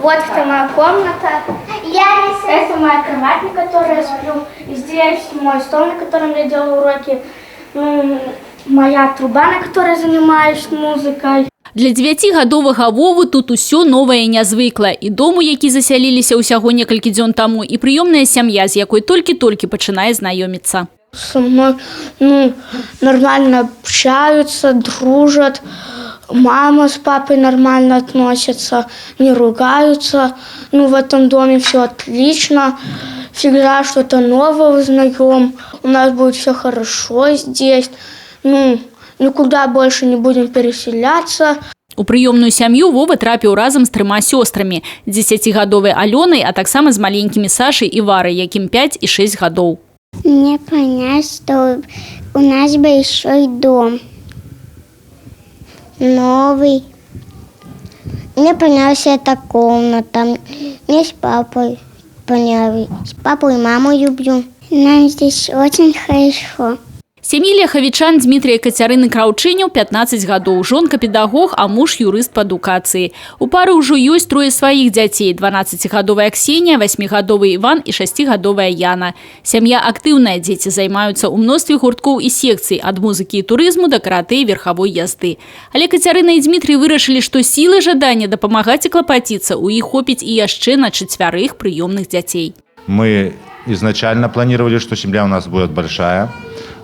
Вот это моя комната. Это моя кровать, на которой я сплю. И здесь мой стол, на котором я делаю уроки. Моя труба, на которой занимаюсь музыкой. Для 9гадовага Вовы тут усё новае і нязвыкла. І дом, у які засяліліся ўсяго некалькі дзён таму, і прыёмная сям'я, з якой толькі-толькі пачынае знаёміцца. Со мной нормально общаются, дружат. Мама с папой нормально относятся, не ругаются. В этом доме все отлично. Всегда что-то новое узнаем. У нас будет все хорошо здесь. Никуда больше не будем переселяться. У прыёмную сям'ю Вова трапіў разам з 3 сёстрамі – 10гадовай Алёнай, а таксама з маленькімі Сашай і Варай, якім 5 і 6 гадоў. Мне понять, что у нас большой дом. Новый. Мне понравилась эта комната. Мне с папой понравилось. Папу и маму люблю. Нам здесь очень хорошо. Сям'і ляхавічан Дмітрія і Кацярыны Краўчыняў 15 гадоў, жонка педагог, а муж юрыст па адукацыі. У пары ўжо ёсць 3 сваіх дзяцей: 12гадовая Ксенія, 8гадовы Іван і 6гадовая Яна. Сям'я актыўная, дзеці займаюцца ў мностве гурткоў і секцый, ад музыкі і турызму да каратэ і верхавой язды. Але Кацярына і Дмітрий вырашылі, што сілы жадання дапамагаць і клапаціцца у іх хопіць і яшчэ на 4 прыёмных дзяцей. Мы изначально планировали, что семья у нас будет большая.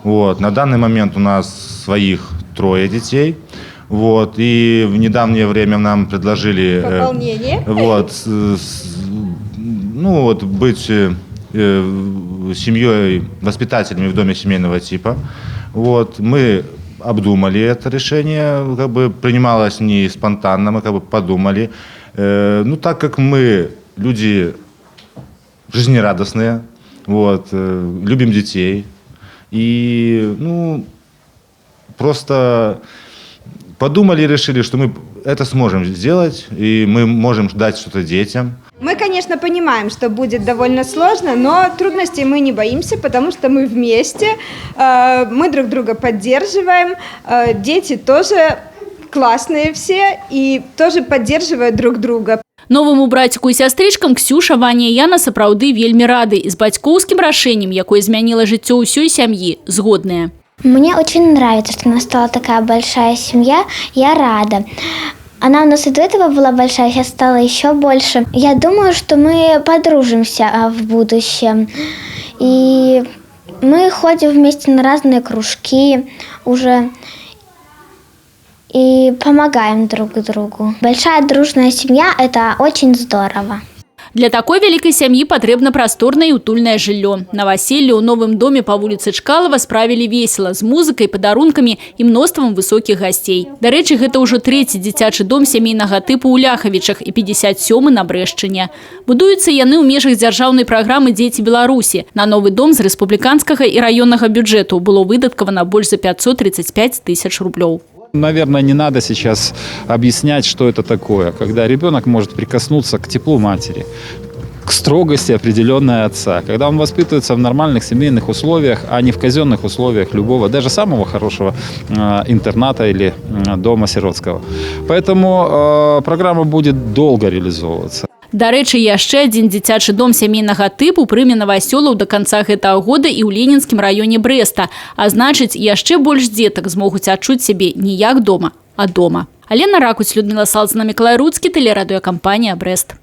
На данный момент у нас своих 3 детей. И в недавнее время нам предложили быть семьей, воспитателями в доме семейного типа. Мы обдумали это решение, принималось не спонтанно, мы подумали. Так как мы люди жизнерадостные, любим детей. И, просто подумали и решили, что мы это сможем сделать, и мы можем дать что-то детям. Мы, конечно, понимаем, что будет довольно сложно, но трудностей мы не боимся, потому что мы вместе, мы друг друга поддерживаем, дети тоже классные все и тоже поддерживают друг друга. Новому браціку і сястрычкам Ксюша, Ваня і Яна сапраўды вельмі рады і з бацькоўскім рашэннем, якое змяніло жыццё ўсёй сям'і, згодныя. Мне очень нравится, что у нас стала такая большая семья. Я рада. Она у нас и до этого была большая, сейчас стала еще больше. Я думаю, что мы подружимся в будущем. И мы ходим вместе на разные кружки уже. И помогаем друг другу. Большая дружная семья – это очень здорово. Для такой вялікай сям'і патрэбна прасторнае і утульнае жыллё. Новоселье ў новым доме па вуліцы Чкалова справілі весела, з музыкай, падарункамі і мноствам высокіх гасцей. Дарэчы, гэта ўжо 3-й дзіцячы дом сямейнага тыпу ў Ляхавічах і 57-й на Брэшчыне. Будуюцца яны ў межах дзяржаўнай праграмы «Дзеці Беларусі». На новы дом з рэспубліканскага і раённага бюджэту было выдаткавана больш за 535 тысяч рублёў. Наверное, не надо сейчас объяснять, что это такое, когда ребенок может прикоснуться к теплу матери, к строгости определенной отца, когда он воспитывается в нормальных семейных условиях, а не в казенных условиях любого, даже самого хорошего интерната или дома сиротского. Поэтому программа будет долго реализовываться. Дарэчы, яшчэ адзін дзіцячы дом сямейнага тыпу прыме новасёлаў да канца гэтага года і ў Ленінскім раёне Брэста. А значыць, яшчэ больш дзетак змогуць адчуць сябе не як дома, а дома. Алена Ракуць, Людмила Салзана, Миколай Руцкі, тэлерадыёкампанія «Брэст».